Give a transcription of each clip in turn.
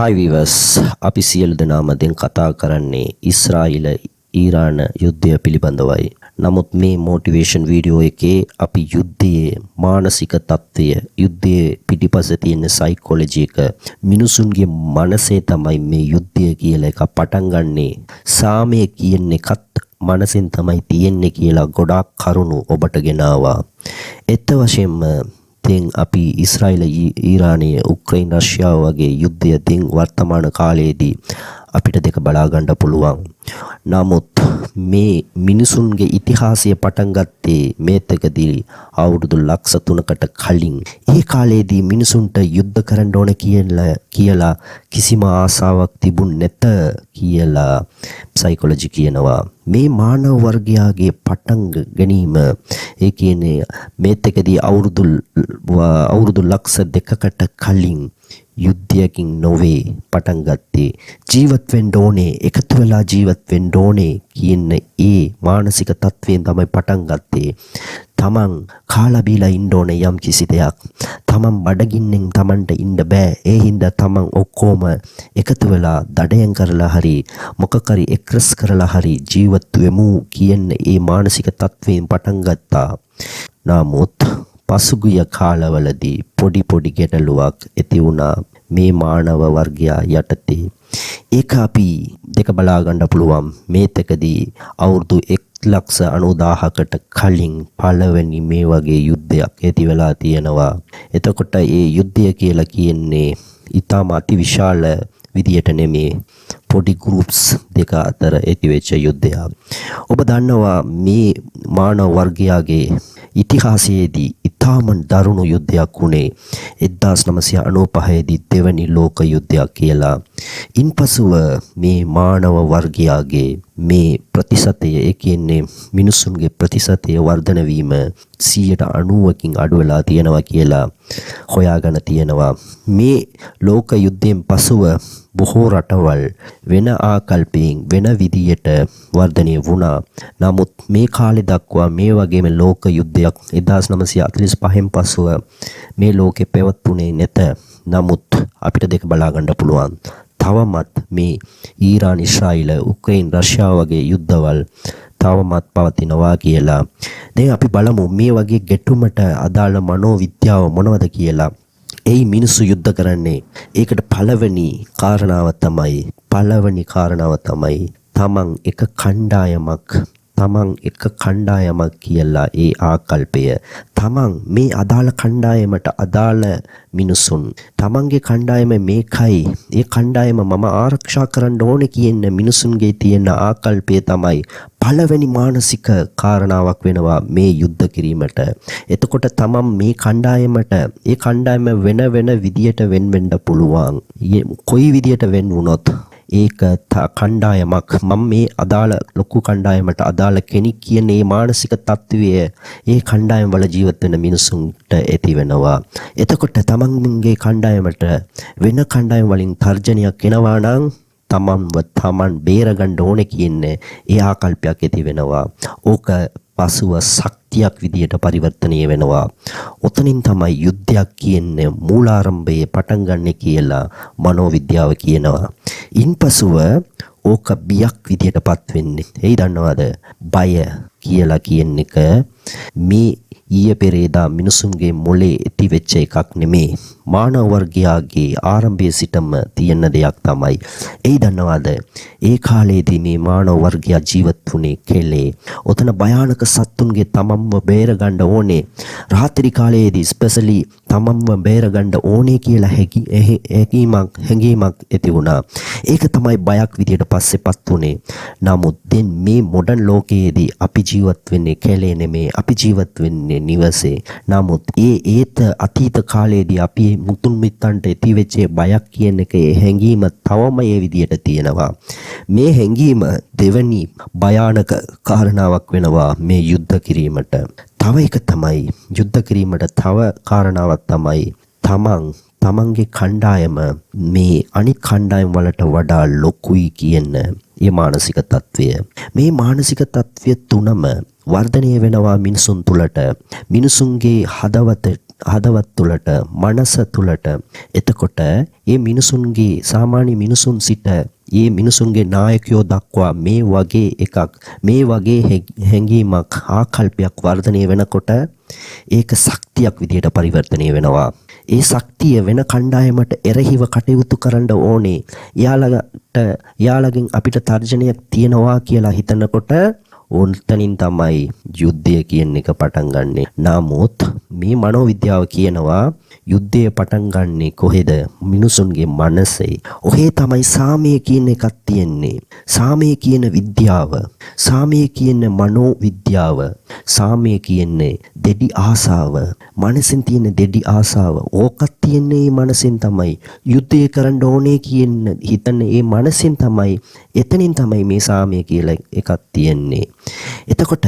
හයි විවස් අපි සියලු දෙනාම දැන් කතා කරන්නේ ඊශ්‍රායල ඊරාන යුද්ධය පිළිබඳවයි. නමුත් මේ මොටිවේෂන් වීඩියෝ එකේ අපි යුද්ධයේ මානසික තත්ත්වය, යුද්ධයේ පිටිපස්සේ තියෙන සයිකොලොජි එක, මිනිසුන්ගේ මනසේ තමයි මේ යුද්ධය කියලා එක පටන් ගන්නේ. සාමය කියන එකත් මනසෙන් තමයි තියෙන්නේ කියලා ගොඩාක් කරුණු ඔබට ගෙනාවා. ඒත් වශයෙන්ම දැන් අපි ඊශ්‍රායල ඊරානයේ උක්‍රේන රෂ්‍යාව වගේ යුද්ධය දැන් වර්තමාන කාලයේදී අපිට දෙක බලා ගන්න පුළුවන්. නමුත් මේ මිනිසුන්ගේ ඉතිහාසය පටන් ගත්තේ මේතකදී අවුරුදු ලක්ෂ 3කට කලින්. ඒ කාලේදී මිනිසුන්ට යුද්ධ කරන්න ඕන කියලා කිසිම ආසාවක් තිබුණ නැත කියලා සයිකොලොජි කියනවා. මේ මානව වර්ගයාගේ පටන් ගැනීම ඒ කියන්නේ මේතකදී අවුරුදු ලක්ෂ 2කට කලින් යුද්ධයකින් නොවේ පටන් ගත්තේ. ජීවත් වෙන්න ඕනේ, එකතු වෙලා ජීවත් වෙන්න ඕනේ කියන ඒ මානසික තත්වයෙන් තමයි පටන් ගත්තේ. තමන් කාලා බීලා ඉන්න ඕනේ යම් කිසි දෙයක්. තමන් බඩගින්නෙන් තමන්ට ඉන්න බෑ. ඒ හින්දා තමන් ඔක්කොම එකතු වෙලා දඩයන් කරලා හරි මොකක් හරි එක්රස් කරලා හරි ජීවත් වෙමු කියන ඒ මානසික තත්වයෙන් පටන් ගත්තා. නමුත් පසුගිය කාලවලදී පොඩි ගැටලුවක් ඇති වුණා මේ මානව වර්ගයා යටතේ. ඒක අපි දෙක බලා ගන්න පුළුවන්. මේතකදී අවුරුදු 1,90,000කට කලින් පළවෙනි මේ වගේ යුද්ධයක් ඇති වෙලා තියෙනවා. එතකොට ඒ යුද්ධය කියලා කියන්නේ ඊටම අතිවිශාල විදියට නෙමේ, පොඩි ගෲප්ස් දෙක අතර ඇති වෙච්ච යුද්ධයක්. ඔබ දන්නවා මේ මානව වර්ගයාගේ ඉතිහාසයේදී ඉතාම දරුණු යුද්ධයක් වුණේ 1995 දී දෙවැනි ලෝක යුද්ධයක් කියලා. ඉන්පසුව මේ මානව වර්ගයාගේ මේ ප්‍රතිශතය, ඒ කියන්නේ මිනිසුන්ගේ ප්‍රතිශතය වර්ධන වීම 90%කින් අඩු වෙලා තියෙනවා කියලා හොයාගෙන තියෙනවා. මේ ලෝක යුද්ධයෙන් පසුව බොහෝ රටවල් වෙන ආකල්පයෙන් වෙන විදියට වර්ධනය වුණා. නමුත් මේ කාලේ දක්වා මේ වගේම ලෝක යුද්ධයක් 1945න් පසුව මේ ලෝකේ පැවතුනේ නැත. නමුත් අපිට දෙක බලා ගන්න පුළුවන්. තවමත් මේ ඊරාන් ඊශ්‍රායල උක්‍රේන රෂ්‍යාව වගේ යුද්ධවල් තවමත් පවතිනවා කියලා. දැන් අපි බලමු මේ වගේ ගැටුමට අදාළ මනෝවිද්‍යාව මොනවද කියලා. ඒ මිනිස්සු යුද්ධ කරන්නේ ඒකට පළවෙනි කාරණාව තමයි තමන් එක කණ්ඩායමක් කියලා ඒ ආකල්පය. තමන් මේ අදාළ කණ්ඩායමට අදාළ මිනිසුන්, තමන්ගේ කණ්ඩායම මේකයි, ඒ කණ්ඩායම මම ආරක්ෂා කරන්න ඕනේ කියන මිනිසුන්ගේ තියෙන ආකල්පය තමයි පළවෙනි මානසික කාරණාවක් වෙනවා මේ යුද්ධ කිරීමට. එතකොට තමන් මේ කණ්ඩායමට, ඒ කණ්ඩායම වෙන විදියට වෙන්න පුළුවන්. කොයි විදියට වෙන් වුණොත් ඒක කණ්ඩායමක්, මම මේ අදාළ ලොකු කණ්ඩායමට අදාළ කෙනෙක් කියන මේ මානසික තත්ත්වය ඒ කණ්ඩායම වල ජීවත් වෙන මිනිසුන්ට ඇති වෙනවා. එතකොට තමන්ගේ කණ්ඩායමට වෙන කණ්ඩායම් වලින් තර්ජනයක් එනවා නම් තමන් බේරගන්න ඕනේ කියන්නේ ඒ ආකල්පයක් ඇති වෙනවා. ඕක පසුව ශක්තියක් විදියට පරිවර්තනය වෙනවා. ඔතනින් තමයි යුද්ධයක් කියන්නේ මූලාරම්භයේ පටන් ගන්න කියලා මනෝවිද්‍යාව කියනවා. ඉන්පසුව ඕක බියක් විදියටපත් වෙන්නේ. එයි දන්නවද? බය කියලා කියන එක මේ ඊයේ පෙරේදා මිනිසුන්ගේ මොලේ ඇති වෙච්ච එකක් නෙමේ. මානව වර්ගයාගේ ආරම්භයේ සිටම තියෙන දෙයක් තමයි. එයි දන්නවද? ඒ කාලේදී මේ මානව වර්ගයා ජීවත් වුණේ කෙලේ. ඔතන භයානක සත්තුන්ගේ තමන්ව බේර ගන්න ඕනේ. රාත්‍රී කාලයේදී ස්පෙෂලි තමන්ව බේර ගන්න ඕනේ කියලා හැඟීමක් ඇති වුණා. ඒක තමයි බයක් විදියට පස්සෙපත් උනේ. නමුත් දැන් මේ මොඩර්න් ලෝකයේදී අපි ජීවත් වෙන්නේ කෙලේ නෙමේ. අපි ජීවත් වෙන්නේ නිවසේ. නමුත් ඒත අතීත කාලයේදී අපි මුතුන් මිත්තන්ට ඇති වෙච්ච බයක් කියන එකේ හැඟීම තවම ඒ විදියට තියෙනවා. මේ හැඟීම දෙවැනි භයානක කාරණාවක් වෙනවා මේ යුද්ධ කිරීමට. තව එක තමයි යුද්ධ කිරීමට තව කාරණාවක් තමයි තමන්ගේ කණ්ඩායම මේ අනිත් කණ්ඩායම් වලට වඩා ලොකුයි කියන ඒ මානසික තත්වය. මේ මානසික තත්වය තුනම වර්ධනය වෙනවා මිනිසුන් තුළට. මිනිසුන්ගේ හදවත හදවත් තුළට මනස තුළට එතකොට මේ මිනිසුන්ගේ සාමාන්‍ය මිනිසුන් සිට මේ මිනිසුන්ගේ නායකයෝ දක්වා මේ වගේ එකක් මේ වගේ හැඟීමක් ආකල්පයක් වර්ධනය වෙනකොට ඒක ශක්තියක් විදියට පරිවර්තනය වෙනවා. ඒ ශක්තිය වෙන කණ්ඩායමට එරෙහිව කටයුතු කරන්න ඕනේ. යාළගෙන් අපිට තර්ජනයක් තියනවා කියලා හිතනකොට උන්තනින් තමයි යුද්ධය කියන එක පටන් ගන්නෙ. නමුත් මේ මනෝවිද්‍යාව කියනවා යුද්ධය පටන් ගන්නෙ කොහෙද? මිනිසුන්ගේ මනසේ. ඔහේ තමයි සාමය කියන එකක් තියෙන්නේ. සාමය කියන විද්‍යාව, සාමය කියන මනෝවිද්‍යාව, සාමය කියන්නේ දෙඩි ආසාව, මනසෙන් තියෙන දෙඩි ආසාව. ඕකක් තියෙන්නේ මේ මනසෙන් තමයි. යුද්ධය කරන්න ඕනේ කියන හිතන්නේ මේ මනසෙන් තමයි. එතනින් තමයි මේ සාමය කියලා එකක් තියෙන්නේ. එතකොට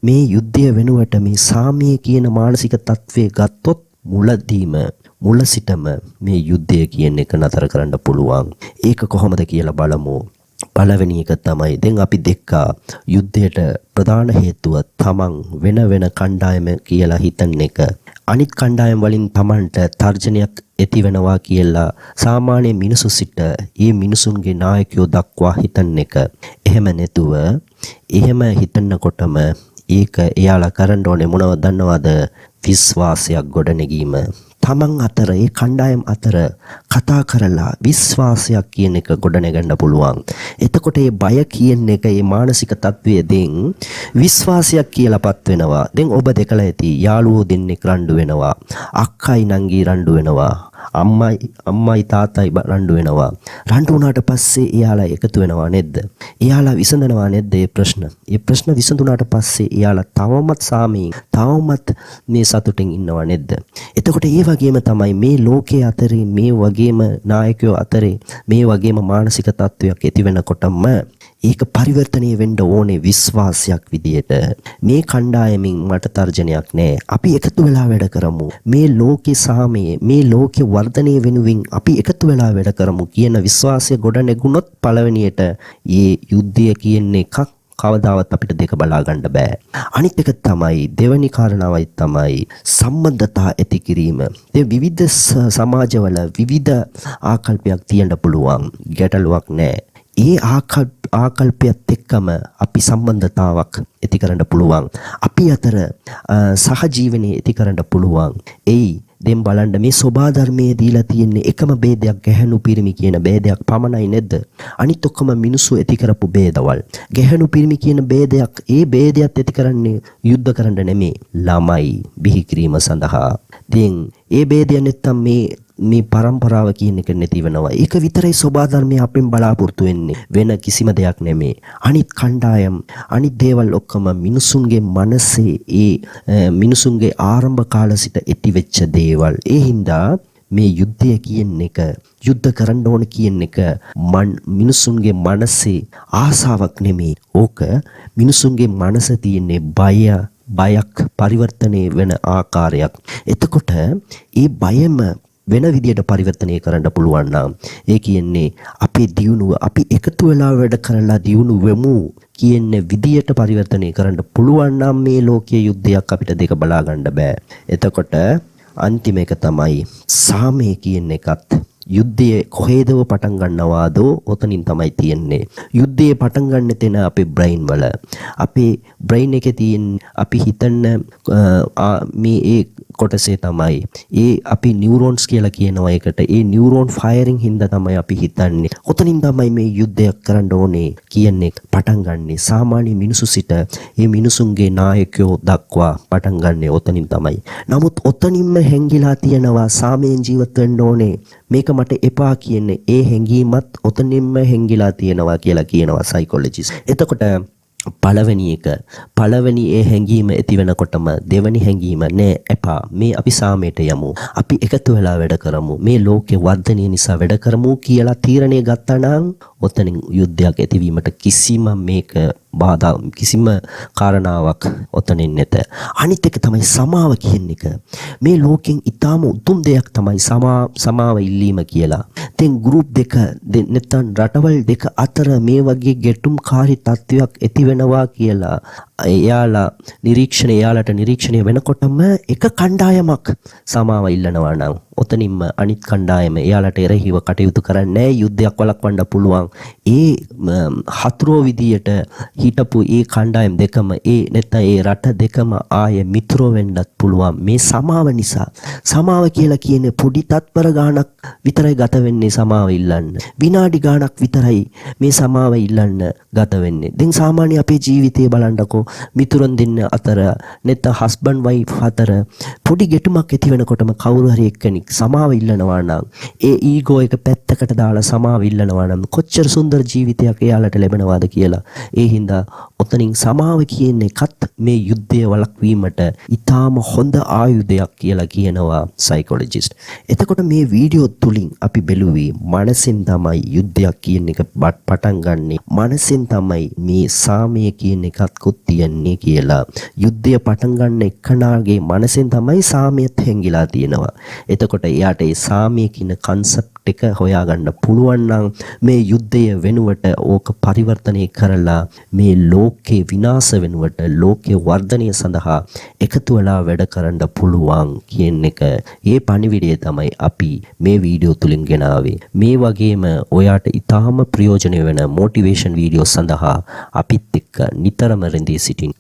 මේ යුද්ධය වෙනුවට මේ සාමය කියන මානසික තත්ත්වය ගත්තොත් මුල සිටම මේ යුද්ධය කියන එක නතර කරන්න පුළුවන්. ඒක කොහොමද කියලා බලමු. පළවෙනි එක තමයි දැන් අපි දෙක්කා යුද්ධයට ප්‍රධාන හේතුව තමන් වෙන කණ්ඩායම කියලා හිතන එක. අනිත් කණ්ඩායම් වලින් තමන්ට තර්ජනයක් ඇති වෙනවා කියලා සාමාන්‍ය මිනිසු සිට මේ මිනිසුන්ගේ නායකයෝ දක්වා හිතන එක. එහෙම නැතුව එහෙම හිතනකොටම ඒක එයාලා කරන්න ඕනේ මොනවද දන්නවද? විශ්වාසයක් ගොඩනැගීම. තමන් අතර ඒ කණ්ඩායම් අතර කතා කරලා විශ්වාසයක් කියන එක ගොඩනගන්න පුළුවන්. එතකොට මේ බය කියන එක මේ මානසික තත්වයේදී විශ්වාසයක් කියලාපත් වෙනවා. දැන් ඔබ දෙකලා ඇති යාළුවෝ දෙන්නෙක් රණ්ඩු වෙනවා. අක්කයි නංගි රණ්ඩු වෙනවා. අම්මයි තාත්තයි රණ්ඩු වෙනවා. රණ්ඩු වුණාට පස්සේ එයාලා එකතු වෙනවා නේද? එයාලා විසඳනවා නේද මේ ප්‍රශ්න? මේ ප්‍රශ්න විසඳුණාට පස්සේ එයාලා තවමත් සාමයෙන් තවමත් මේ සතුටින් ඉන්නවා නේද? එතකොට ඒ වගේම තමයි මේ ලෝකයේ අතරේ මේ වගේම නායකයෝ අතරේ මේ වගේම මානසික තත්වයක් ඇති වෙනකොටම ඒක පරිවර්තනය වෙන්න ඕනේ විශ්වාසයක් විදියට. මේ කණ්ඩායමින් මට තර්ජනයක් නැහැ. අපි එකතු වෙලා වැඩ කරමු. මේ ලෝකේ සාමයේ මේ ලෝකේ වර්ධනය වෙනුවෙන් අපි එකතු වෙලා වැඩ කරමු කියන විශ්වාසය ගොඩ නැගුණොත් පළවෙනියට මේ යුද්ධය කියන එකක් කවදාවත් අපිට දෙක බලා ගන්න බෑ. අනිත් එක තමයි දෙවෙනි කාරණාවයි තමයි සම්බන්ධතා ඇති කිරීම. ඒ විවිධ සමාජවල විවිධ ආකල්පයක් තියෙන්න පුළුවන්. ගැටලුවක් නැහැ. ඒ ආකල්පයත් එක්කම අපි සම්බන්ධතාවක් ඇති කරන්න පුළුවන්. අපි අතර සහජීවනයේ ඇති කරන්න පුළුවන්. එයි දැන් බලන්න මේ සෝභා ධර්මයේ දීලා තියෙන්නේ එකම ભેදයක් ගැහැණු පිරිමි කියන ભેදයක් පමණයි නේද? අනිත් ඔක්කොම මිනිස්සු ඇති කරපු ભેදවල්. ගැහැණු පිරිමි කියන ભેදයක් ඒ ભેදයක් ඇති කරන්නේ යුද්ධ කරන්න නෙමෙයි. ළමයි බිහි කිරීම සඳහා. දැන් ඒ ભેදය නැත්තම් මේ પરම්පරාව කියන එක නැති වෙනවා. ඒක විතරයි සෝභා ධර්මයේ අපෙන් බලාපොරොත්තු වෙන්නේ. වෙන කිසිම දෙයක් නෙමෙයි. අනිත් කණ්ඩායම් අනිත් දේවල් ඔක්කොම මිනිසුන්ගේ මනසේ ඒ මිනිසුන්ගේ ආරම්භ කාල සිට ඇති වෙච්ච දේවල්. ඒ හින්දා මේ යුද්ධය කියන එක යුද්ධ කරන්න ඕන කියන එක මිනිසුන්ගේ මනසේ ආසාවක් නෙමෙයි. ඕක මිනිසුන්ගේ මනස තියෙන්නේ බයක් පරිවර්තනය වෙන ආකාරයක්. එතකොට ඒ බයම වෙන විදියට පරිවර්තනය කරන්න පුළුවන් නම් ඒ කියන්නේ අපේ දියුණුව අපි එකතු වෙලා වැඩ කරලා දියුණු වෙමු කියන විදියට පරිවර්තනය කරන්න පුළුවන් නම් මේ ලෝකයේ යුද්ධයක් අපිට දෙක බලා ගන්න බෑ. එතකොට අන්තිම එක තමයි සාමය කියන එකත් යුද්ධයේ කොහෙදව පටන් ගන්නවාදෝ ඔතනින් තමයි තියෙන්නේ. යුද්ධයේ පටන් ගන්න තැන අපේ බ්‍රේන් වල. අපේ බ්‍රේන් එකේ තියෙන අපි හිතන මේ ඒ කොටසේ තමයි ඒ අපි නියුරෝන්ස් කියලා කියනවා එකට. ඒ නියුරෝන් ෆයරින් හින්දා තමයි අපි හිතන්නේ. ඔතනින් තමයි මේ යුද්ධයක් කරන්න ඕනේ කියන්නේ පටන් ගන්නෙ. සාමාන්‍ය මිනිසු සිට මේ මිනිසුන්ගේ නායකයෝ දක්වා පටන් ගන්නෙ ඔතනින් තමයි. නමුත් ඔතනින්ම හැංගිලා තියෙනවා සාමයෙන් ජීවත් වෙන්න ඕනේ. මේක මට එපා කියන්නේ ඒ හැඟීමත් ඔතනින්ම හැංගිලා තියෙනවා කියලා කියනවා සයිකොලොජිස්ට්. එතකොට පළවෙනි ඒ හැඟීම ඇති වෙනකොටම දෙවෙනි හැඟීම නෑ එපා මේ අපි සාමයට යමු. අපි එකතු වෙලා වැඩ කරමු. මේ ලෝකේ වර්ධනය නිසා වැඩ කරමු කියලා තීරණය ගත්තා නම් ඔතනින් යුද්ධයක් ඇතිවීමට කිසිම මේක බාධා කිසිම කාරණාවක් ඔතනින් නැත. අනිත් එක තමයි සමාව කියන එක. මේ ලෝකෙන් ඊටාම උතුම් දෙයක් තමයි සමාව ඉල්ලීම කියලා. දැන් ගෲප් දෙක නැත්නම් රටවල් දෙක අතර මේ වගේ ගැටුම්කාරී තත්ත්වයක් ඇති වෙනවා කියලා එයාලට නිරීක්ෂණය වෙනකොටම එක කණ්ඩායමක් සමාව ඉල්ලනවා නම් ඔතනින්ම අනිත් කණ්ඩායම එයාලට එරෙහිව කටයුතු කරන්නේ යුද්ධයක් වළක්වන්න පුළුවන්. ඒ හතුරෝ විදියට හිටපු ඒ කණ්ඩායම් දෙකම නැත්නම් ඒ රට දෙකම ආයේ මිත්‍රෝ වෙන්නත් පුළුවන් මේ සමාව නිසා. සමාව කියලා කියන්නේ පොඩි තත්පර ගාණක් විතරයි ගත වෙන්නේ සමාව ඉල්ලන්න. විනාඩි ගාණක් විතරයි මේ සමාව ඉල්ලන්න ගත වෙන්නේ. දැන් සාමාන්‍ය අපේ ජීවිතේ බලන්නකෝ මිතුරන් දෙන්න අතර නැත්නම් හස්බන්ඩ් වයිෆ් අතර පොඩි ගැටුමක් ඇති වෙනකොටම කවුරු හරි එක්කෙනෙක් සමාව ඉල්ලනවා නම් ඒ ඊගෝ එක පැත්තකට දාලා සමාව ඉල්ලනවා නම් කොච්චර සුන්දර ජීවිතයක් එයාලට ලැබෙනවද කියලා. ඒ හින්දා ඔතනින් සමාව කියන එකත් මේ යුද්ධය වළක්වීමට ඊටාම හොඳ ආයුධයක් කියලා කියනවා සයිකොලොජිස්ට්. එතකොට මේ වීඩියෝ තුලින් අපි බැලුවේ මනසෙන් තමයි යුද්ධයක් කියන එක පටන් ගන්නෙ. මනසෙන් තමයි මේ සාමය කියන එකත් තියන්නේ කියලා. යුද්ධය පටන් ගන්න එක්කනාගේ මනසෙන් තමයි සාමයත් හැංගිලා තියෙනවා. එතකොට එයාට ඒ සාමය කියන කන්සෙප්ට් එක හොයාගන්න පුළුවන් නම් මේ යුද්ධය වෙනුවට ඕක පරිවර්තනය කරලා මේ ලෝකේ විනාශ වෙනුවට ලෝකේ වර්ධනය සඳහා එකතු වෙලා වැඩ කරන්න පුළුවන් කියන එක ඒ පණිවිඩය තමයි අපි මේ වීඩියෝ තුලින් ගෙනාවේ. මේ වගේම ඔයාට ඊටාම ප්‍රයෝජන වෙන මොටිවේෂන් වීඩියෝ සඳහා අපිත් එක්ක නිතරම රැඳී සිටින්න.